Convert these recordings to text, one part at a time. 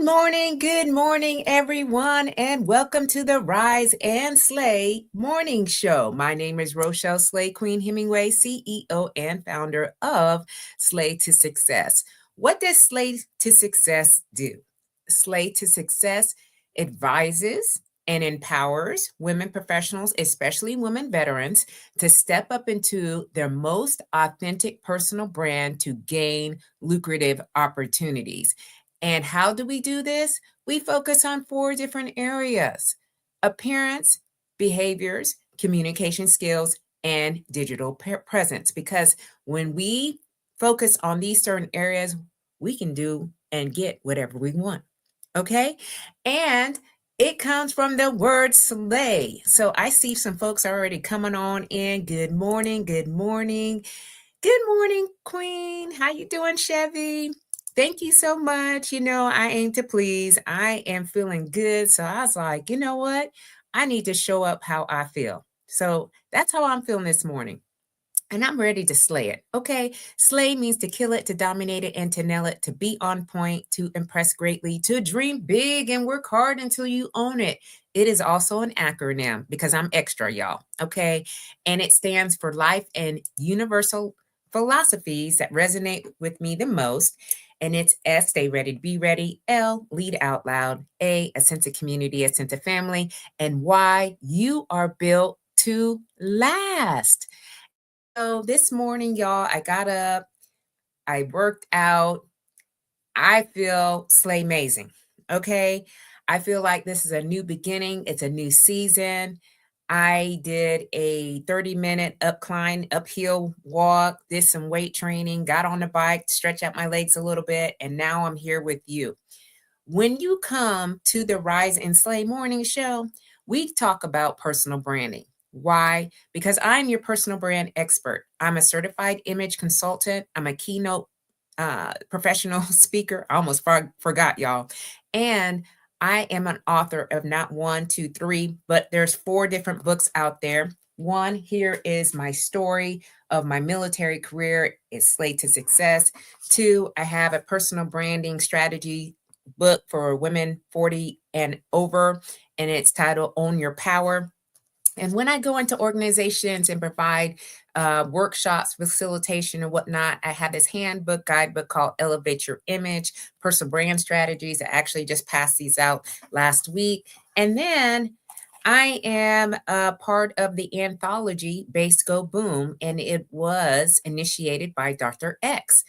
Good morning, everyone, and welcome to the Rise and Slay Morning Show. My name is Rochelle Slay Queen Hemingway, CEO and founder of Slay to Success. What does Slay to Success do? Slay to Success advises and empowers women professionals, especially women veterans, to step up into their most authentic personal brand to gain lucrative opportunities. And how do we do this? We focus on 4 different areas: appearance, behaviors, communication skills, and digital presence. Because when we focus on these certain areas, we can do and get whatever we want. Okay. And it comes from the word slay. So I see some folks already coming on in. Good morning. Good morning. Good morning, Queen. How you doing, Chevy? Thank you so much. I aim to please. I am feeling good. So I was like, you know what? I need to show up how I feel. So that's how I'm feeling this morning. And I'm ready to slay it. Okay. Slay means to kill it, to dominate it, and to nail it, to be on point, to impress greatly, to dream big and work hard until you own it. It is also an acronym because I'm extra, y'all. Okay. And it stands for life and universal philosophies that resonate with me the most. And it's S, stay ready to be ready. L, lead out loud. A sense of community, a sense of family. And Y, you are built to last. So this morning, y'all, I got up, I worked out. I feel slay amazing. Okay. I feel like this is a new beginning. It's a new season. I did a 30-minute uphill walk, did some weight training, got on the bike, stretch out my legs a little bit, and now I'm here with you. When you come to the Rise and Slay Morning Show, we talk about personal branding. Why? Because I'm your personal brand expert. I'm a certified image consultant. I'm a keynote professional speaker. I almost forgot, y'all. And I am an author of not 1, 2, 3, but there's 4 different books out there. One, here is my story of my military career. It's Slay to Success. 2, I have a personal branding strategy book for women 40 and over, and it's titled Own Your Power. And when I go into organizations and provide workshops, facilitation, and whatnot, I have this handbook, guidebook called Elevate Your Image, Personal Brand Strategies. I actually just passed these out last week. And then I am a part of the anthology Base Go Boom, and it was initiated by Dr. X.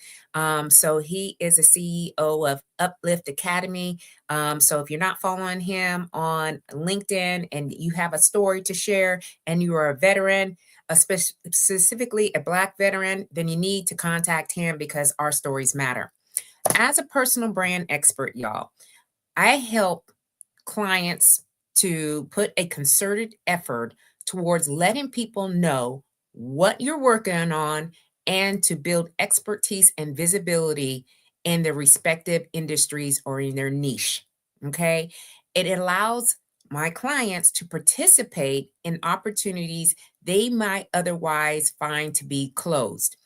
So he is a CEO of Uplift Academy. So if you're not following him on LinkedIn and you have a story to share and you are a veteran, specifically a Black veteran, then you need to contact him because our stories matter. As a personal brand expert, y'all, I help clients to put a concerted effort towards letting people know what you're working on and to build expertise and visibility in their respective industries or in their niche. Okay. It allows my clients to participate in opportunities they might otherwise find to be closed.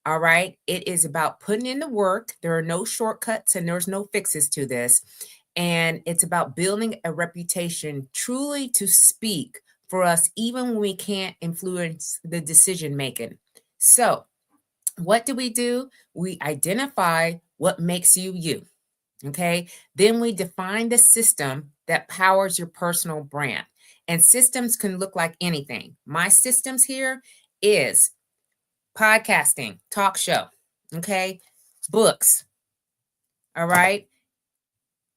All right. It is about putting in the work. There are no shortcuts and there's no fixes to this. And it's about building a reputation truly to speak for us, even when we can't influence the decision making. So, what do? We identify what makes you you. Okay. Then we define the system that powers your personal brand. And systems can look like anything. My systems here is podcasting, talk show, okay, books, all right,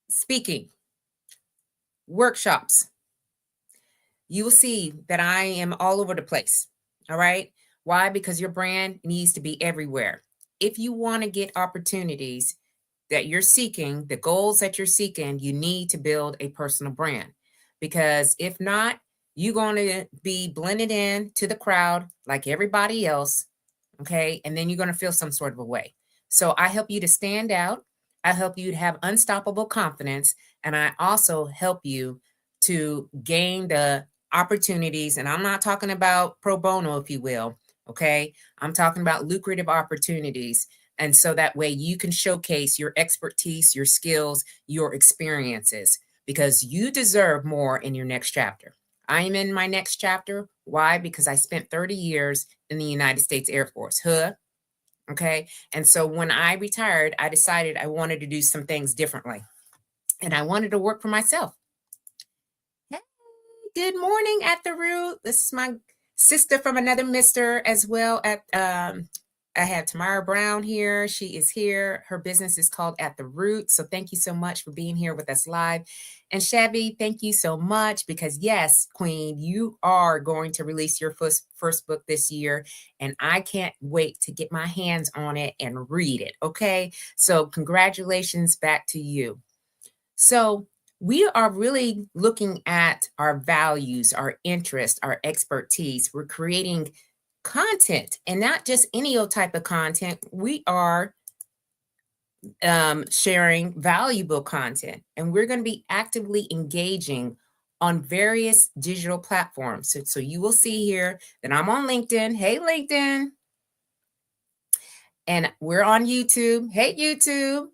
speaking, workshops. You will see that I am all over the place, all right? Why? Because your brand needs to be everywhere. If you want to get opportunities that you're seeking, the goals that you're seeking, you need to build a personal brand. Because if not, you're going to be blended in to the crowd like everybody else. Okay. And then you're going to feel some sort of a way. So I help you to stand out. I help you to have unstoppable confidence. And I also help you to gain the opportunities. And I'm not talking about pro bono, if you will. Okay. I'm talking about lucrative opportunities And so that way you can showcase your expertise, your skills, your experiences, because you deserve more in your next chapter. I am in my next chapter. Why? Because I spent 30 years in the United States Air Force. Huh? Okay. And so when I retired, I decided I wanted to do some things differently and I wanted to work for myself. Hey, good morning at the root. This is my sister from another mister as well. I have Tamara Brown here. She is here. Her business is called At the Root. So thank you so much for being here with us live. And Shabby, thank you so much because yes, Queen, you are going to release your first book this year. And I can't wait to get my hands on it and read it. Okay. So congratulations back to you. So we are really looking at our values, our interest, our expertise. We're creating content and not just any old type of content. We are sharing valuable content and we're going to be actively engaging on various digital platforms. So you will see here that I'm on LinkedIn. Hey, LinkedIn. And we're on YouTube. Hey, YouTube.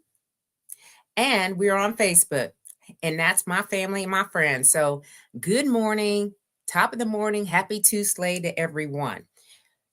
And we're on Facebook. And that's my family and my friends. So good morning, top of the morning, happy Tuesday to everyone.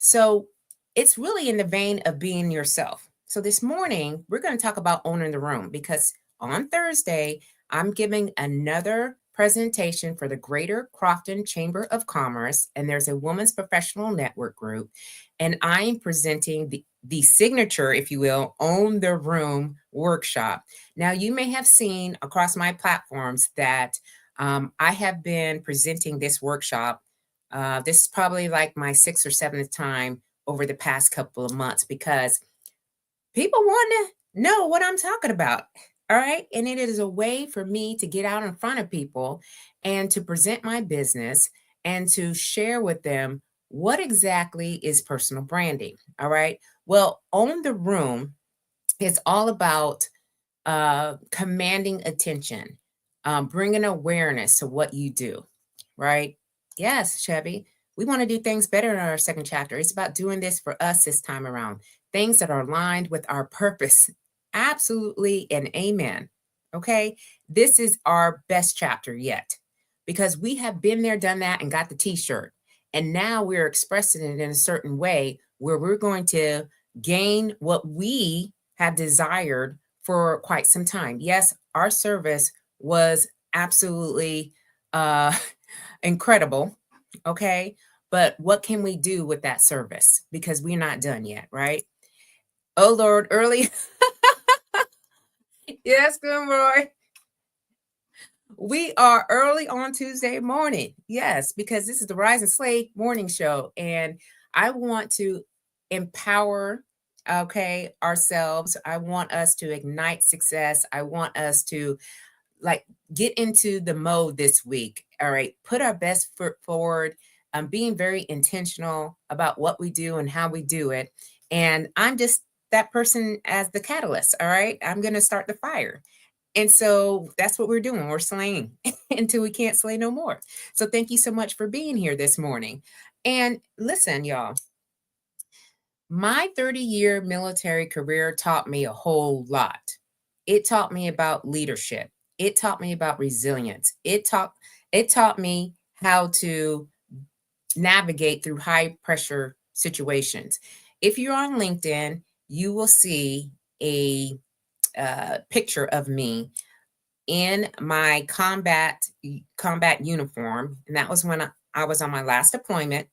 So it's really in the vein of being yourself. So this morning, we're going to talk about owning the room because on Thursday, I'm giving another presentation for the Greater Crofton Chamber of Commerce, and there's a Women's Professional Network group, and I'm presenting the signature, if you will, Own the Room workshop. Now, you may have seen across my platforms that I have been presenting this workshop. This is probably like my 6th or 7th time over the past couple of months because people want to know what I'm talking about. All right. And it is a way for me to get out in front of people and to present my business and to share with them what exactly is personal branding. All right. Well, Own the Room is all about commanding attention, bringing awareness to what you do. Right. Yes, Chevy. We want to do things better in our second chapter. It's about doing this for us this time around. Things that are aligned with our purpose. Absolutely and amen. Okay. This is our best chapter yet because we have been there, done that, and got the t-shirt. And now we're expressing it in a certain way where we're going to gain what we have desired for quite some time. Yes, our service was absolutely incredible. Okay. But what can we do with that service? Because we're not done yet, right? Oh, Lord, early. Yes, good, Roy. We are early on Tuesday morning. Yes, because this is the Rise and Slay morning show. And I want to empower, okay, ourselves. I want us to ignite success. I want us to like get into the mode this week. All right. Put our best foot forward. Being very intentional about what we do and how we do it. And I'm just that person as the catalyst. All right. I'm going to start the fire. And so that's what we're doing. We're slaying until we can't slay no more. So thank you so much for being here this morning. And listen, y'all, my 30-year military career taught me a whole lot. It taught me about leadership. It taught me about resilience. It taught me how to navigate through high pressure situations. If you're on LinkedIn, you will see a picture of me in my combat uniform, and that was when I was on my last deployment.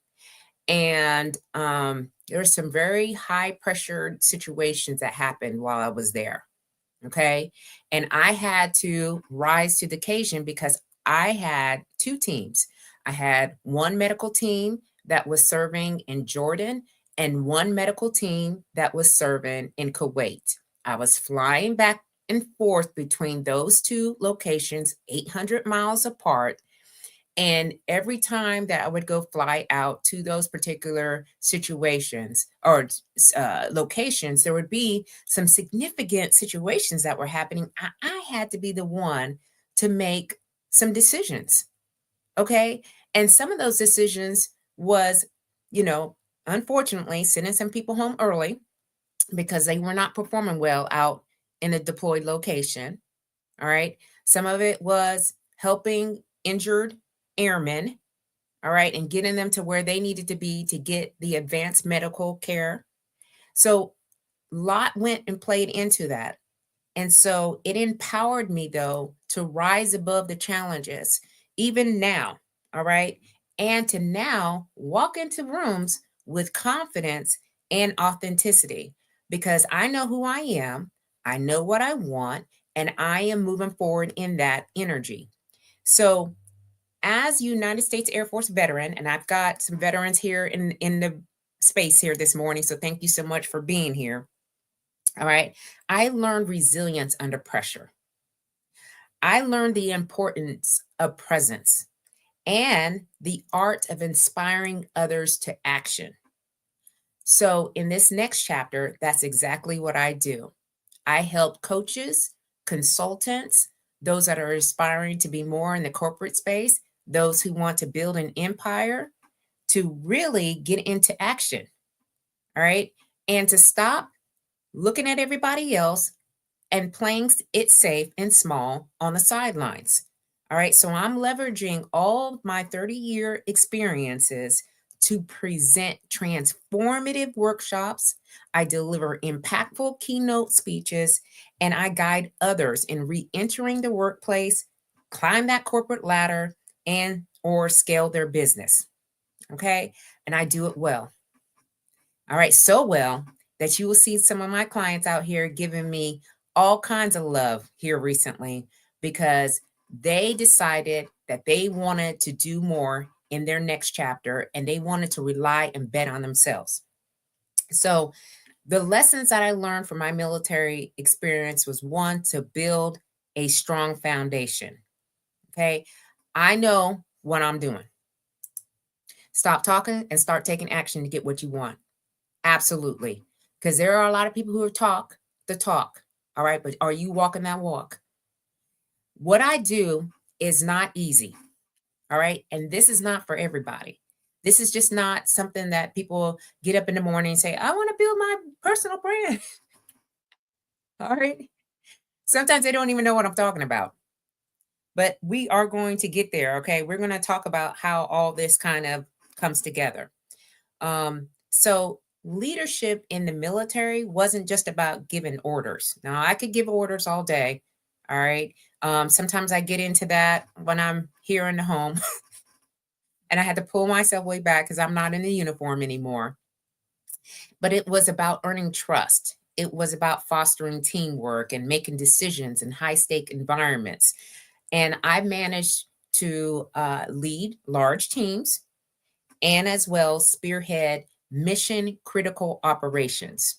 And there were some very high pressured situations that happened while I was there. Okay. And I had to rise to the occasion because I had 2 teams. I had one medical team that was serving in Jordan and one medical team that was serving in Kuwait. I was flying back and forth between those 2 locations, 800 miles apart. And every time that I would go fly out to those particular situations or locations, there would be some significant situations that were happening. I had to be the one to make some decisions. Okay. And some of those decisions was, unfortunately, sending some people home early. because they were not performing well out in a deployed location. All right. Some of it was helping injured airmen, all right, and getting them to where they needed to be to get the advanced medical care. So lot went and played into that. And so it empowered me, though, to rise above the challenges, even now, all right, and to now walk into rooms with confidence and authenticity because I know who I am, I know what I want, and I am moving forward in that energy. So, as United States Air Force veteran, and I've got some veterans here in the space here this morning, so thank you so much for being here. All right. I learned resilience under pressure. I learned the importance of presence and the art of inspiring others to action. So, in this next chapter, that's exactly what I do. I help coaches, consultants, those that are aspiring to be more in the corporate space, those who want to build an empire, to really get into action. All right. And to stop looking at everybody else and playing it safe and small on the sidelines. All right. So I'm leveraging all of my 30-year experiences to present transformative workshops. I deliver impactful keynote speeches, and I guide others in re-entering the workplace, climb that corporate ladder, and or scale their business. Okay. And I do it well. All right. So well that you will see some of my clients out here giving me all kinds of love here recently because they decided that they wanted to do more in their next chapter and they wanted to rely and bet on themselves. So the lessons that I learned from my military experience was one, to build a strong foundation. Okay. I know what I'm doing. Stop talking and start taking action to get what you want. Absolutely. Because there are a lot of people who talk the talk. All right. But are you walking that walk? What I do is not easy. All right. And this is not for everybody. This is just not something that people get up in the morning and say, I want to build my personal brand. All right. Sometimes they don't even know what I'm talking about. But we are going to get there. Okay. We're going to talk about how all this kind of comes together. So leadership in the military wasn't just about giving orders. Now, I could give orders all day. All right. Sometimes I get into that when I'm here in the home and I had to pull myself way back because I'm not in the uniform anymore. But it was about earning trust. It was about fostering teamwork and making decisions in high stake environments. And I managed to lead large teams and as well spearhead mission critical operations,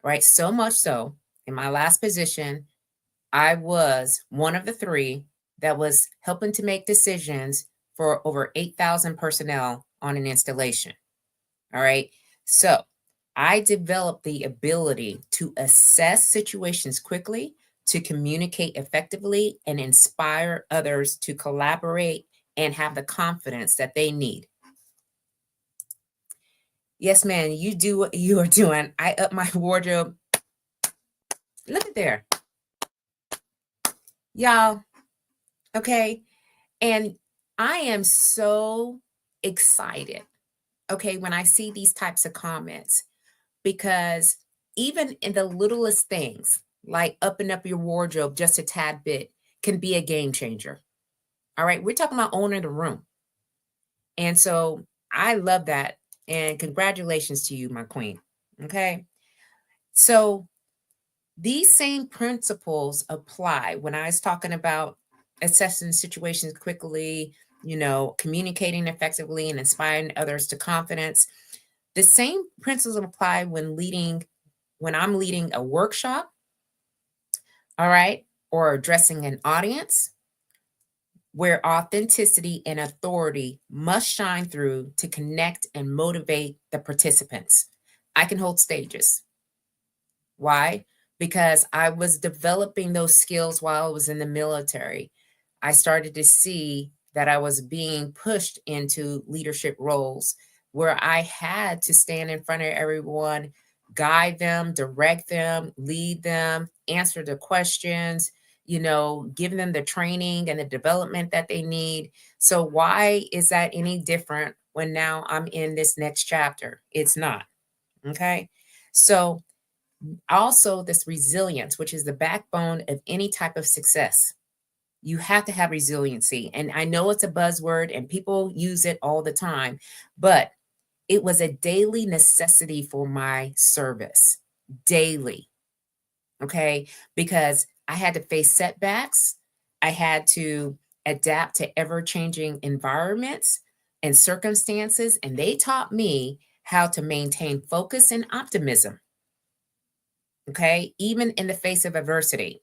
right? So much so, in my last position, I was one of the three that was helping to make decisions for over 8,000 personnel on an installation. All right. So I developed the ability to assess situations quickly, to communicate effectively, and inspire others to collaborate and have the confidence that they need. Yes, man, you do what you are doing. I up my wardrobe. Look at there. Y'all, okay? And I am so excited, okay, when I see these types of comments, because even in the littlest things, like upping up your wardrobe just a tad bit, can be a game changer. All right, we're talking about owning the room. And so I love that. And congratulations to you, my queen. Okay. So these same principles apply when I was talking about assessing situations quickly, communicating effectively and inspiring others to confidence. The same principles apply when I'm leading a workshop, all right, or addressing an audience where authenticity and authority must shine through to connect and motivate the participants. I can hold stages. Why? Because I was developing those skills while I was in the military. I started to see that I was being pushed into leadership roles where I had to stand in front of everyone, guide them, direct them, lead them, answer the questions, give them the training and the development that they need. So why is that any different when now I'm in this next chapter? It's not. Okay. So also this resilience, which is the backbone of any type of success. You have to have resiliency. And I know it's a buzzword and people use it all the time, but it was a daily necessity for my service, daily. Okay. Because I had to face setbacks. I had to adapt to ever changing environments and circumstances. And they taught me how to maintain focus and optimism. Okay. Even in the face of adversity,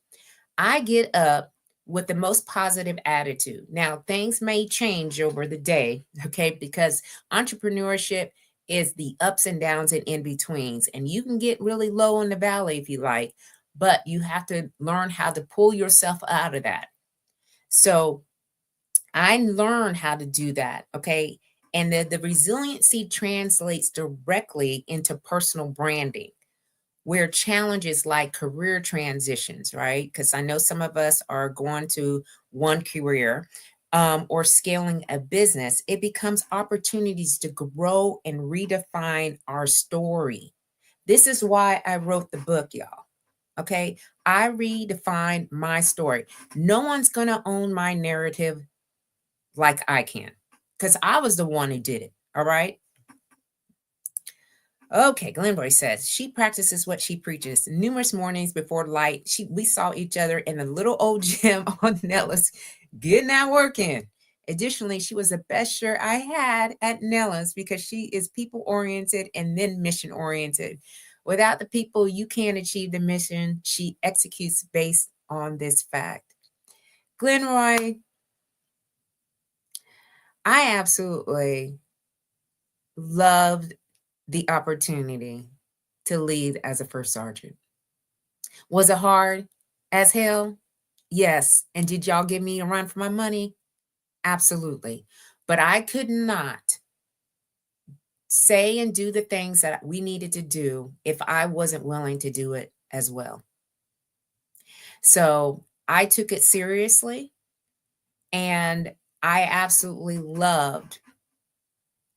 I get up with the most positive attitude. Now, things may change over the day, okay, because entrepreneurship is the ups and downs and in betweens. And you can get really low in the valley if you like, but you have to learn how to pull yourself out of that. So I learned how to do that, okay? And the resiliency translates directly into personal branding where challenges like career transitions, right? Because I know some of us are going to one career or scaling a business, it becomes opportunities to grow and redefine our story. This is why I wrote the book, y'all. Okay. I redefined my story. No one's going to own my narrative like I can because I was the one who did it. All right. Okay, Glenroy says she practices what she preaches. Numerous mornings before light, we saw each other in the little old gym on Nellis, getting that work in. Additionally, she was the best shirt I had at Nellis because she is people oriented and then mission oriented. Without the people, you can't achieve the mission. She executes based on this fact. Glenroy, I absolutely loved the opportunity to lead as a first sergeant. Was it hard as hell? Yes. And did y'all give me a run for my money? Absolutely. But I could not say and do the things that we needed to do if I wasn't willing to do it as well. So I took it seriously and I absolutely loved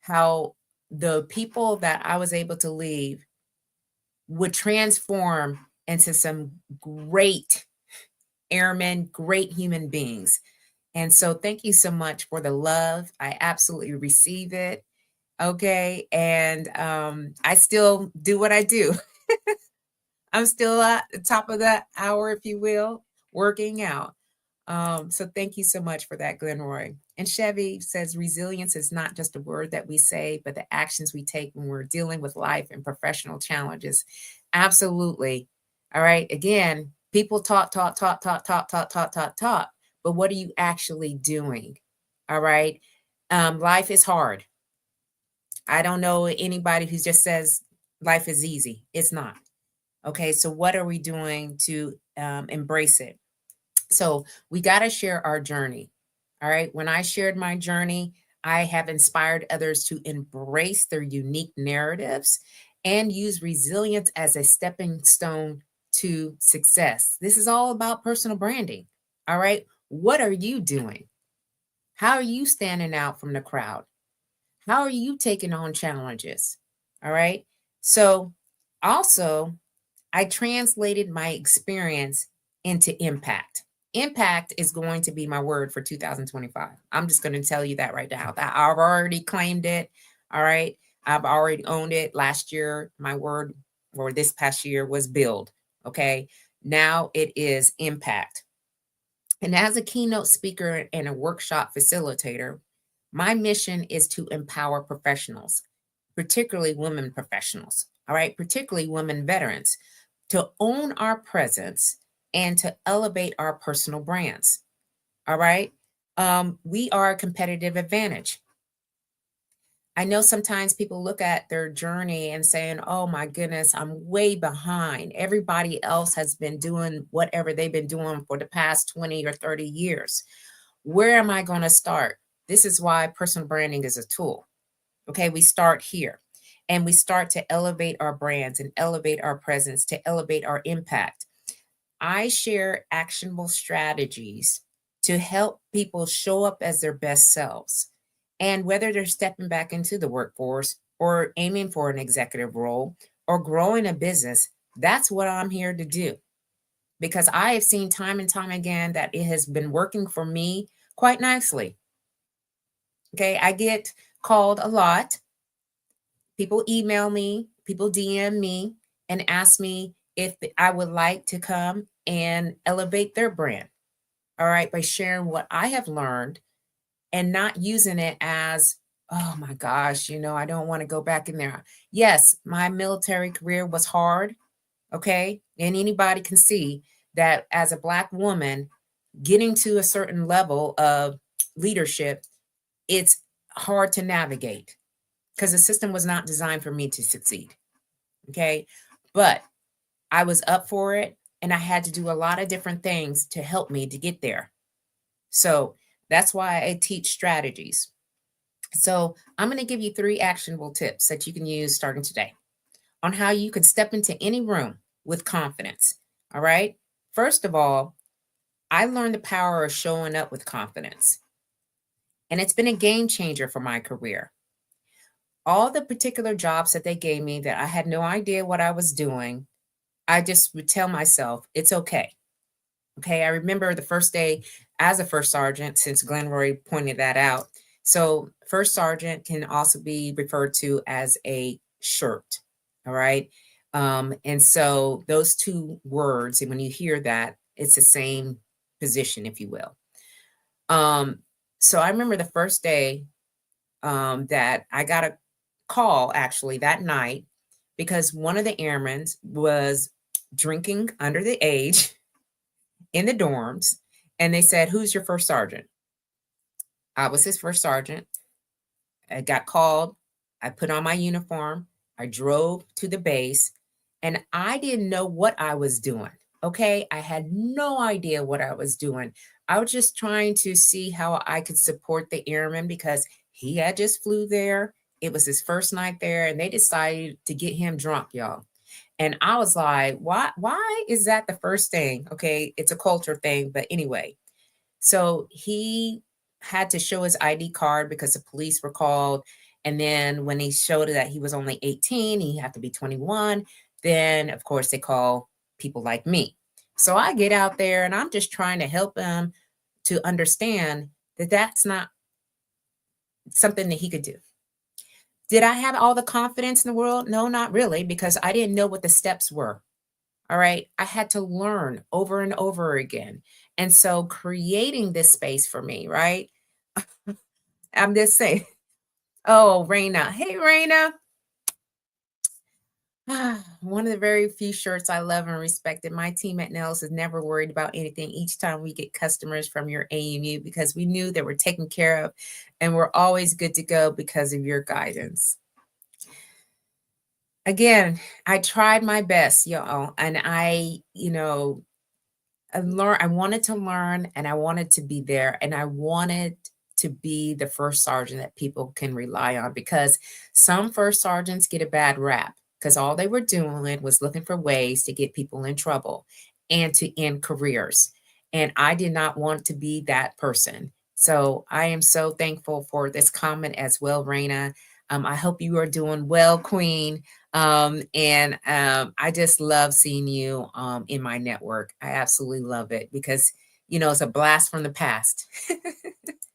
how the people that I was able to lead would transform into some great airmen, great human beings. And so thank you so much for the love. I absolutely receive it. Okay. And I still do what I do. I'm still at the top of the hour, if you will, working out. So thank you so much for that, Glenroy. And Chevy says resilience is not just a word that we say, but the actions we take when we're dealing with life and professional challenges. Absolutely. All right. Again, people talk, talk, talk, talk, talk, talk, talk, talk, talk. But what are you actually doing? All right. Life is hard. I don't know anybody who just says life is easy. It's not. Okay. So what are we doing to embrace it? So we got to share our journey. All right. When I shared my journey, I have inspired others to embrace their unique narratives and use resilience as a stepping stone to success. This is all about personal branding. All right. What are you doing? How are you standing out from the crowd? How are you taking on challenges? All right. So also, I translated my experience into impact. Impact is going to be my word for 2025. I'm just going to tell you that right now. I've already claimed it. All right. I've already owned it. Last year, my word or this past year was build. Okay. Now it is impact. And as a keynote speaker and a workshop facilitator, my mission is to empower professionals, particularly women professionals. All right. Particularly women veterans to own our presence and to elevate our personal brands. All right. We are a competitive advantage. I know sometimes people look at their journey and saying, oh my goodness, I'm way behind. Everybody else has been doing whatever they've been doing for the past 20 or 30 years. Where am I going to start? This is why personal branding is a tool. Okay. We start here. and we start to elevate our brands and elevate our presence, to elevate our impact. I share actionable strategies to help people show up as their best selves. And whether they're stepping back into the workforce or aiming for an executive role or growing a business, that's what I'm here to do. Because I have seen time and time again that it has been working for me quite nicely. Okay, I get called a lot. People email me, people DM me, and ask me if I would like to come and elevate their brand. All right, by sharing what I have learned and not using it as, oh my gosh, I don't want to go back in there. Yes, my military career was hard. Okay. And anybody can see that as a Black woman, getting to a certain level of leadership, it's hard to navigate because the system was not designed for me to succeed. Okay. But I was up for it, and I had to do a lot of different things to help me to get there. So that's why I teach strategies. So I'm going to give you 3 actionable tips that you can use starting today on how you could step into any room with confidence. All right. First of all, I learned the power of showing up with confidence, and it's been a game changer for my career. All the particular jobs that they gave me that I had no idea what I was doing, I just would tell myself, it's okay. Okay. I remember the first day as a first sergeant, since Glenroy pointed that out. So, first sergeant can also be referred to as a shirt. All right. And so, those 2 words, and when you hear that, it's the same position, if you will. So, I remember the first day that I got a call actually that night because one of the airmen was drinking under the age in the dorms, and they said, "Who's your first sergeant?" I was his first sergeant. I got called. I put on my uniform. I drove to the base, and I didn't know what I was doing. Okay. I had no idea what I was doing. I was just trying to see how I could support the airman because he had just flew there. It was his first night there, and they decided to get him drunk, y'all. And I was like, why is that the first thing? Okay, it's a culture thing, but anyway. So he had to show his ID card because the police were called. And then when he showed that he was only 18, he had to be 21. Then, of course, they call people like me. So I get out there and I'm just trying to help him to understand that that's not something that he could do. Did I have all the confidence in the world? No, not really, because I didn't know what the steps were. All right. I had to learn over and over again. And so creating this space for me, right? I'm just saying, oh, Raina. Hey, Raina. One of the very few shirts I love and respected. My team at Nels is never worried about anything each time we get customers from your AMU because we knew they were taken care of and we're always good to go because of your guidance. Again, I tried my best, y'all, and I wanted to learn and I wanted to be there and I wanted to be the first sergeant that people can rely on because some first sergeants get a bad rap because all they were doing was looking for ways to get people in trouble and to end careers. And I did not want to be that person. So I am so thankful for this comment as well, Raina. I hope you are doing well, Queen. I just love seeing you in my network. I absolutely love it because, it's a blast from the past,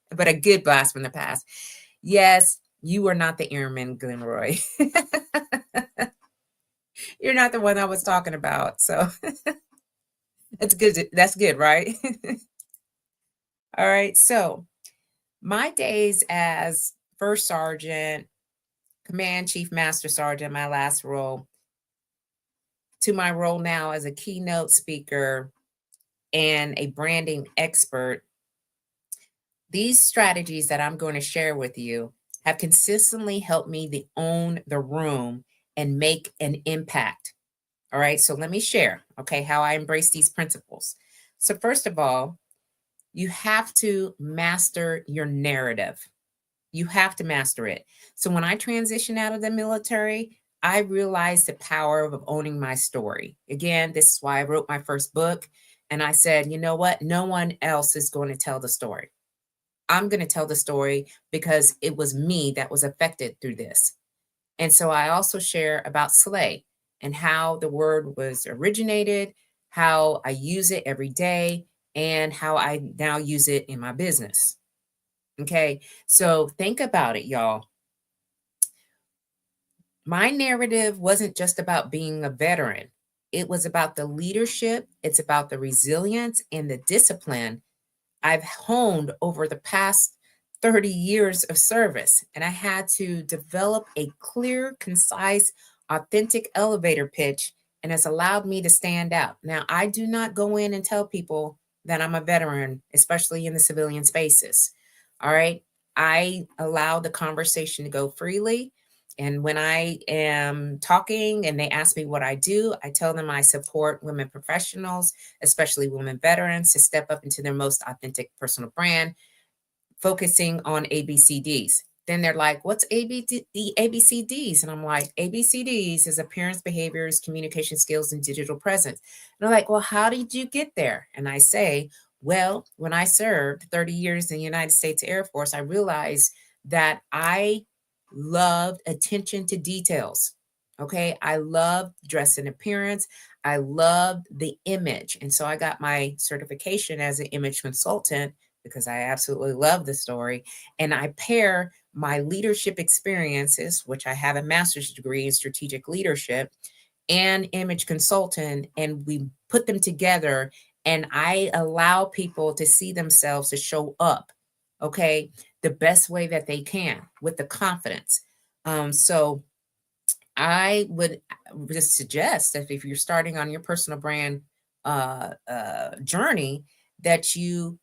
but a good blast from the past. Yes, you are not the airman, Glenroy. You're not the one I was talking about. So it's good. That's good, right? All right. So my days as first sergeant, command chief master sergeant, my last role, to my role now as a keynote speaker and a branding expert, these strategies that I'm going to share with you have consistently helped me to own the room and make an impact. All right, so let me share, okay, how I embrace these principles. So first of all, you have to master your narrative. You have to master it. So when I transitioned out of the military, I realized the power of owning my story. Again, this is why I wrote my first book. And I said, you know what? No one else is going to tell the story. I'm going to tell the story because it was me that was affected through this. And so I also share about slay and how the word was originated, how I use it every day, and how I now use it in my business. Okay, so think about it, y'all. My narrative wasn't just about being a veteran. It was about the leadership, it's about the resilience and the discipline I've honed over the past 30 years of service. And I had to develop a clear, concise, authentic elevator pitch, and it's allowed me to stand out. Now, I do not go in and tell people that I'm a veteran, especially in the civilian spaces. All right. I allow the conversation to go freely. And when I am talking and they ask me what I do, I tell them I support women professionals, especially women veterans, to step up into their most authentic personal brand, focusing on ABCDs. Then they're like, what's ABCDs? And I'm like, ABCDs is appearance, behaviors, communication skills, and digital presence. And they're like, well, how did you get there? And I say, well, when I served 30 years in the United States Air Force, I realized that I loved attention to details. Okay. I loved dress and appearance. I loved the image. And so I got my certification as an image consultant because I absolutely love the story. And I pair my leadership experiences, which I have a master's degree in strategic leadership, and image consultant, and we put them together. And I allow people to see themselves to show up, okay, the best way that they can with the confidence. So I would just suggest that if you're starting on your personal brand journey, that you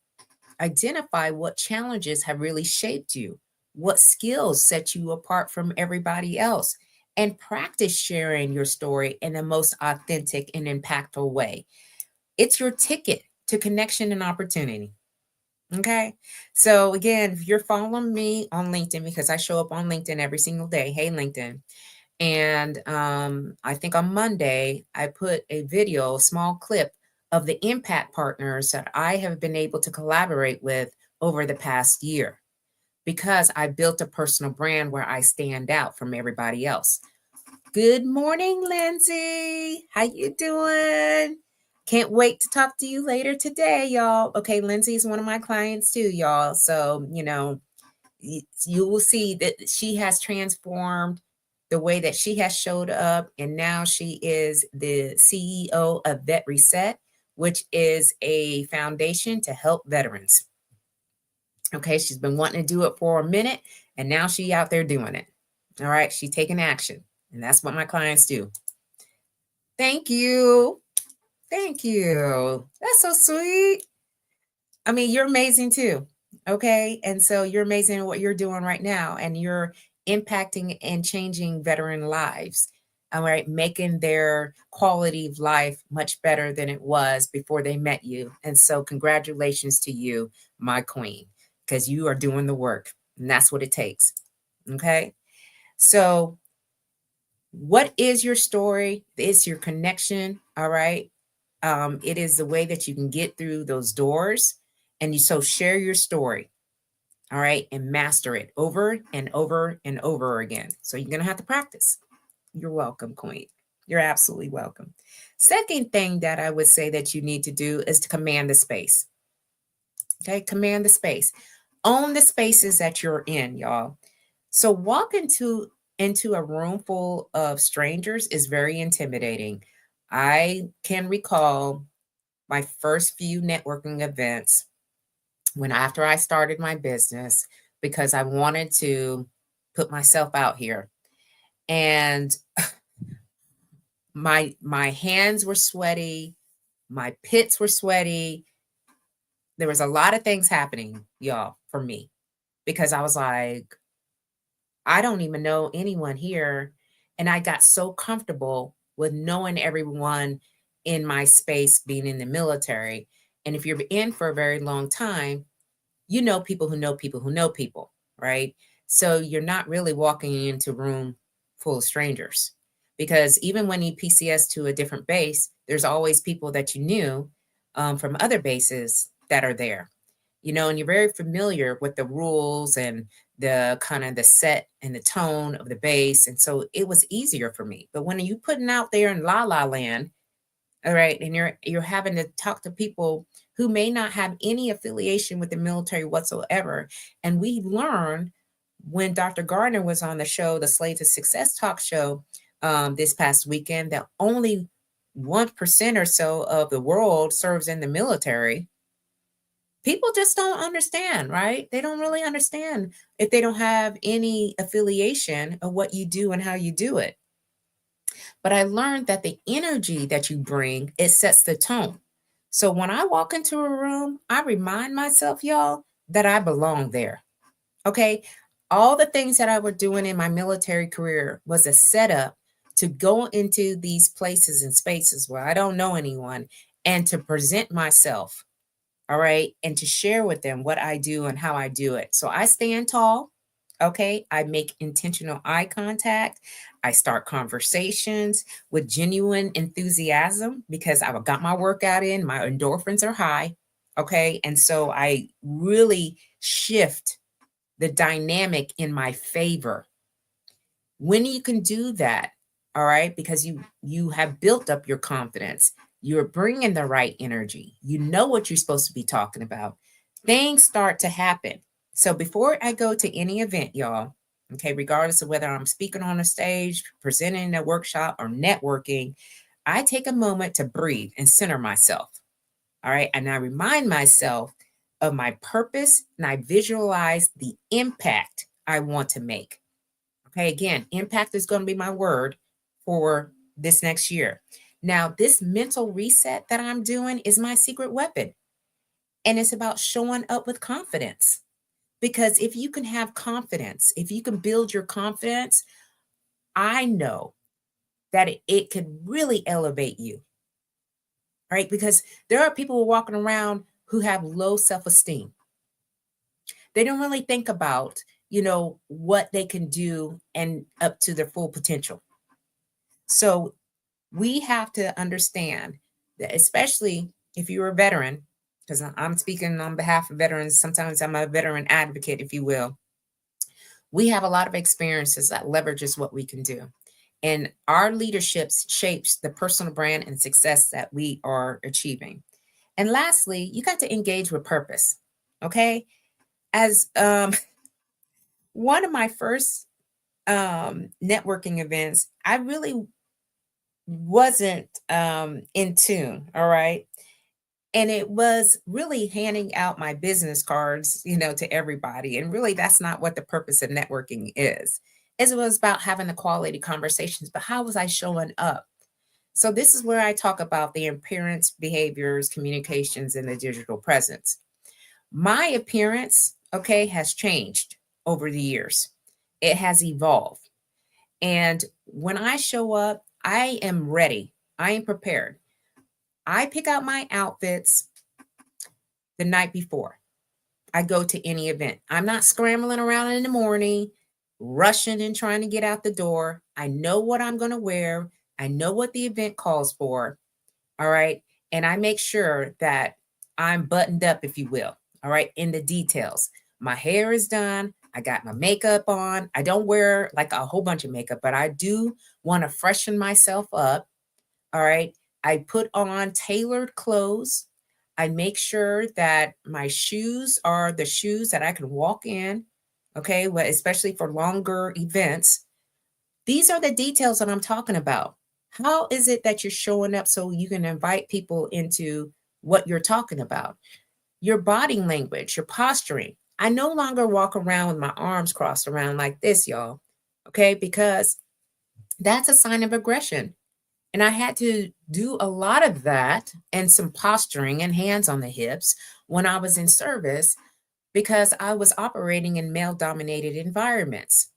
identify what challenges have really shaped you, what skills set you apart from everybody else, and practice sharing your story in the most authentic and impactful way. It's your ticket to connection and opportunity. Okay. So, again, if you're following me on LinkedIn, because I show up on LinkedIn every single day, hey, LinkedIn. And I think on Monday, I put a video, a small clip of the impact partners that I have been able to collaborate with over the past year because I built a personal brand where I stand out from everybody else. Good morning, Lindsay. How you doing? Can't wait to talk to you later today, y'all. Okay, Lindsay is one of my clients too, y'all. So, you will see that she has transformed the way that she has showed up. And now she is the CEO of Vet Reset, which is a foundation to help veterans. Okay, she's been wanting to do it for a minute, and now she's out there doing it. All right, she's taking action. And that's what my clients do. Thank you. Thank you. That's so sweet. I mean, you're amazing too. Okay. And so you're amazing at what you're doing right now, and you're impacting and changing veteran lives. All right. Making their quality of life much better than it was before they met you. And so, congratulations to you, my queen, because you are doing the work. And that's what it takes. Okay. So, what is your story? It's your connection. All right. It is the way that you can get through those doors. And so share your story. All right. And master it over and over and over again. So you're going to have to practice. You're welcome, Queen. You're absolutely welcome. Second thing that I would say that you need to do is to command the space. Okay. Command the space. Own the spaces that you're in, y'all. So walk into a room full of strangers is very intimidating. I can recall my first few networking events when after I started my business because I wanted to put myself out here. And my hands were sweaty, my pits were sweaty. There was a lot of things happening, y'all, for me because I was like, I don't even know anyone here. And I got so comfortable with knowing everyone in my space being in the military. And if you're in for a very long time, you know people who know people who know people, right? So you're not really walking into a room full of strangers. Because even when you PCS to a different base, there's always people that you knew from other bases that are there. And you're very familiar with the rules and the kind of the set and the tone of the base. And so it was easier for me. But when you putting out there in la la land, all right, and you're having to talk to people who may not have any affiliation with the military whatsoever. And we learned when Dr. Gardner was on the show, the Slay to Success talk show, this past weekend, that only 1% or so of the world serves in the military. People just don't understand, right? They don't really understand if they don't have any affiliation of what you do and how you do it. But I learned that the energy that you bring, it sets the tone. So when I walk into a room, I remind myself, y'all, that I belong there. Okay. All the things that I was doing in my military career was a setup to go into these places and spaces where I don't know anyone and to present myself. All right. And to share with them what I do and how I do it. So I stand tall. Okay. I make intentional eye contact. I start conversations with genuine enthusiasm because I've got my workout in, my endorphins are high. Okay. And so I really shift the dynamic in my favor. When you can do that, all right, because you have built up your confidence, you're bringing the right energy, you know what you're supposed to be talking about, things start to happen. So before I go to any event, y'all, okay, regardless of whether I'm speaking on a stage, presenting a workshop, or networking, I take a moment to breathe and center myself. All right. And I remind myself of my purpose and I visualize the impact I want to make. Okay. Again, impact is going to be my word for this next year. Now, this mental reset that I'm doing is my secret weapon. And it's about showing up with confidence. Because if you can have confidence, if you can build your confidence, I know that it could really elevate you. Right? Because there are people walking around who have low self-esteem. They don't really think about, what they can do and up to their full potential. So we have to understand that, especially if you're a veteran, because I'm speaking on behalf of veterans, sometimes I'm a veteran advocate, if you will. We have a lot of experiences that leverages what we can do. And our leadership shapes the personal brand and success that we are achieving. And lastly, you got to engage with purpose. Okay. As one of my first networking events, I really wasn't in tune. All right. And it was really handing out my business cards, to everybody. And really, that's not what the purpose of networking is. It was about having the quality conversations, but how was I showing up? So this is where I talk about the appearance, behaviors, communications, and the digital presence. My appearance, okay, has changed over the years. It has evolved. And when I show up, I am ready. I am prepared. I pick out my outfits the night before I go to any event. I'm not scrambling around in the morning, rushing and trying to get out the door. I know what I'm going to wear. I know what the event calls for. All right. And I make sure that I'm buttoned up, if you will. All right. In the details. My hair is done. I got my makeup on. I don't wear like a whole bunch of makeup, but I do want to freshen myself up. All right. I put on tailored clothes. I make sure that my shoes are the shoes that I can walk in. Okay. Well, especially for longer events. These are the details that I'm talking about. How is it that you're showing up so you can invite people into what you're talking about? Your body language, your posturing. I no longer walk around with my arms crossed around like this, y'all. Okay. Because that's a sign of aggression. And I had to do a lot of that and some posturing and hands on the hips when I was in service because I was operating in male dominated environments.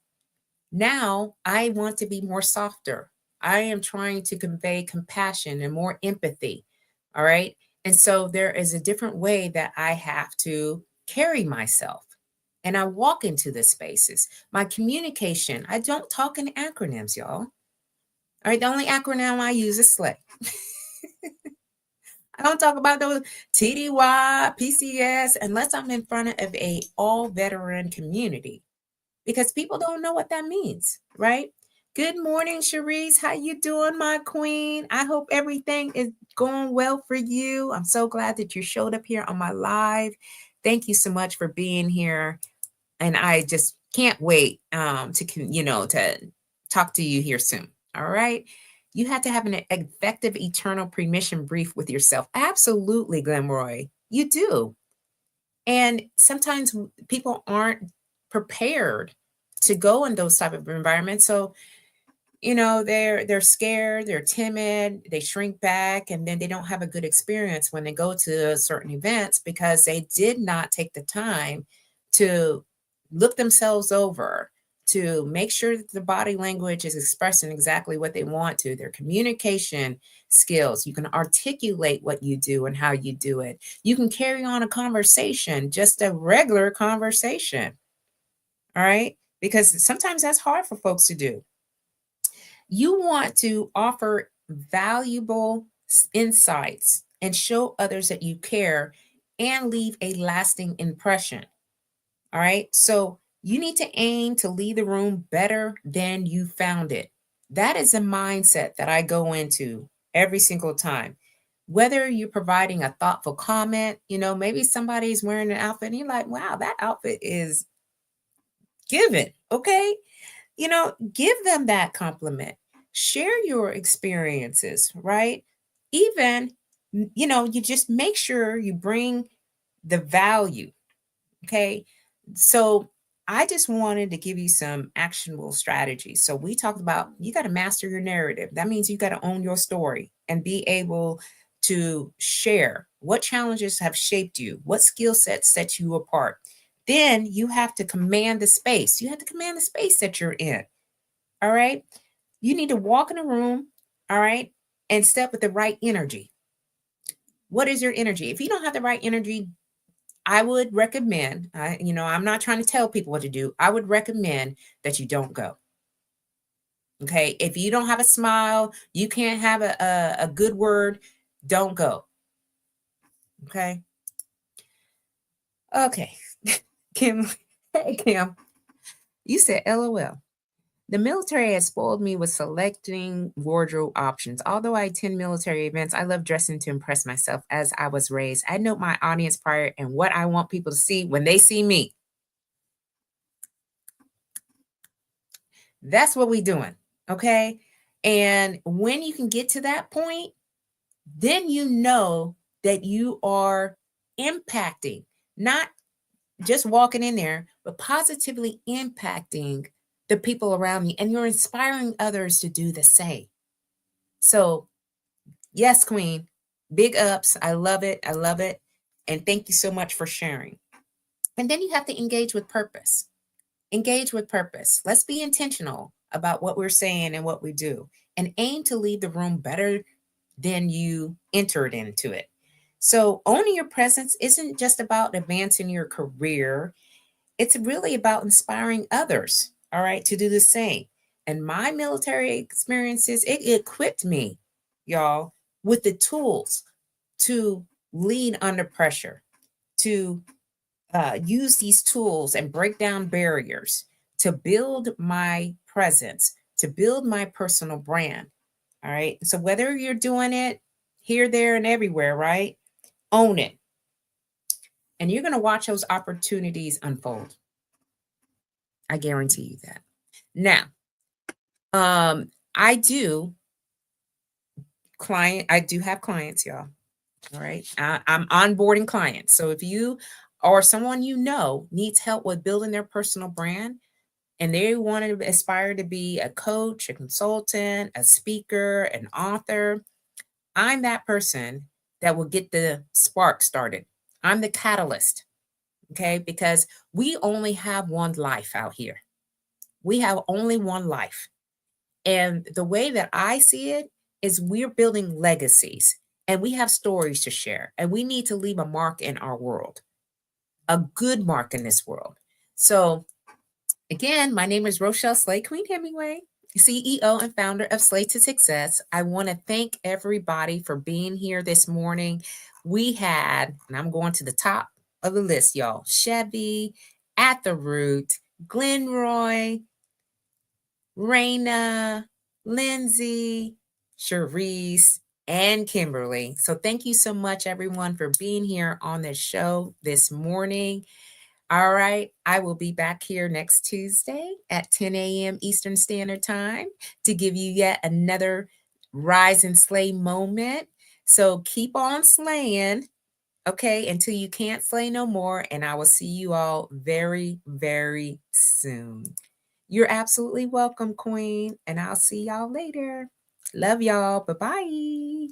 Now I want to be more softer. I am trying to convey compassion and more empathy. All right. And so there is a different way that I have to carry myself. and I walk into the spaces. My communication, I don't talk in acronyms, y'all. All right, the only acronym I use is SLAY. I don't talk about those TDY, PCS, unless I'm in front of a all veteran community, because people don't know what that means, right? Good morning, Cherise. How you doing, my queen? I hope everything is going well for you. I'm so glad that you showed up here on my live. Thank you so much for being here. And I just can't wait to talk to you here soon. All right. You have to have an effective eternal permission brief with yourself. Absolutely, Glenroy. You do. And sometimes people aren't prepared to go in those type of environments. So they're scared, they're timid, they shrink back, and then they don't have a good experience when they go to certain events because they did not take the time to look themselves over, to make sure that the body language is expressing exactly what they want to, their communication skills. You can articulate what you do and how you do it. You can carry on a conversation, just a regular conversation. All right, because sometimes that's hard for folks to do. You want to offer valuable insights and show others that you care and leave a lasting impression. All right. So you need to aim to leave the room better than you found it. That is a mindset that I go into every single time. Whether you're providing a thoughtful comment, maybe somebody's wearing an outfit and you're like, wow, that outfit is given. Okay. Give them that compliment. Share your experiences, right? Even, you just make sure you bring the value. Okay. So I just wanted to give you some actionable strategies. So we talked about you got to master your narrative. That means you got to own your story and be able to share what challenges have shaped you, what skill sets set you apart. Then you have to command the space. You have to command the space that you're in. All right. You need to walk in a room, all right, and step with the right energy. What is your energy? If you don't have the right energy, I would recommend, I'm not trying to tell people what to do. I would recommend that you don't go. Okay. If you don't have a smile, you can't have a good word, don't go. Okay. Okay. Kim, hey, Kim, you said LOL. The military has spoiled me with selecting wardrobe options. Although I attend military events, I love dressing to impress myself as I was raised. I know my audience prior and what I want people to see when they see me. That's what we're doing. Okay. And when you can get to that point, then you know that you are impacting, not just walking in there, but positively impacting the people around you. And you're inspiring others to do the same. So, yes, Queen, big ups. I love it. I love it. And thank you so much for sharing. And then you have to engage with purpose. Engage with purpose. Let's be intentional about what we're saying and what we do, and aim to leave the room better than you entered into it. So, owning your presence isn't just about advancing your career, it's really about inspiring others, all right, to do the same. And my military experiences, it equipped me, y'all, with the tools to lead under pressure, to use these tools and break down barriers, to build my presence, to build my personal brand. All right. So whether you're doing it here, there, and everywhere, right? Own it. And you're going to watch those opportunities unfold. I guarantee you that. Now, I do have clients, y'all. All right. I'm onboarding clients. So if you or someone needs help with building their personal brand and they want to aspire to be a coach, a consultant, a speaker, an author, I'm that person that will get the spark started. I'm the catalyst. Okay. Because we only have one life out here. We have only one life. And the way that I see it is we're building legacies and we have stories to share and we need to leave a mark in our world, a good mark in this world. So again, my name is Rochelle Slay Queen Hemingway, CEO and founder of Slay to Success. I want to thank everybody for being here this morning. We had, and I'm going to the top of the list, y'all, Chevy, At the Root, Glenroy, Raina, Lindsay, Cherise, and Kimberly. So thank you so much, everyone, for being here on the show this morning. All right, I will be back here next Tuesday at 10 a.m. Eastern Standard Time to give you yet another Rise and Slay moment. So keep on slaying, okay, until you can't slay no more. And I will see you all very, very soon. You're absolutely welcome, Queen. And I'll see y'all later. Love y'all. Bye-bye.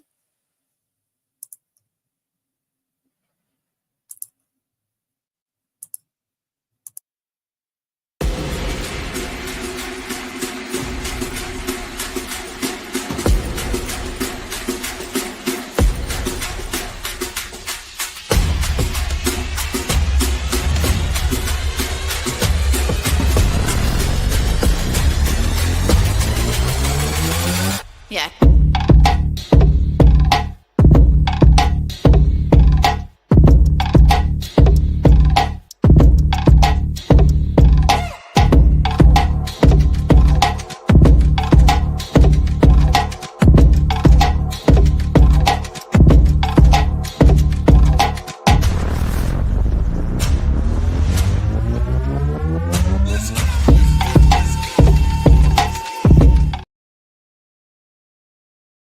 Yeah.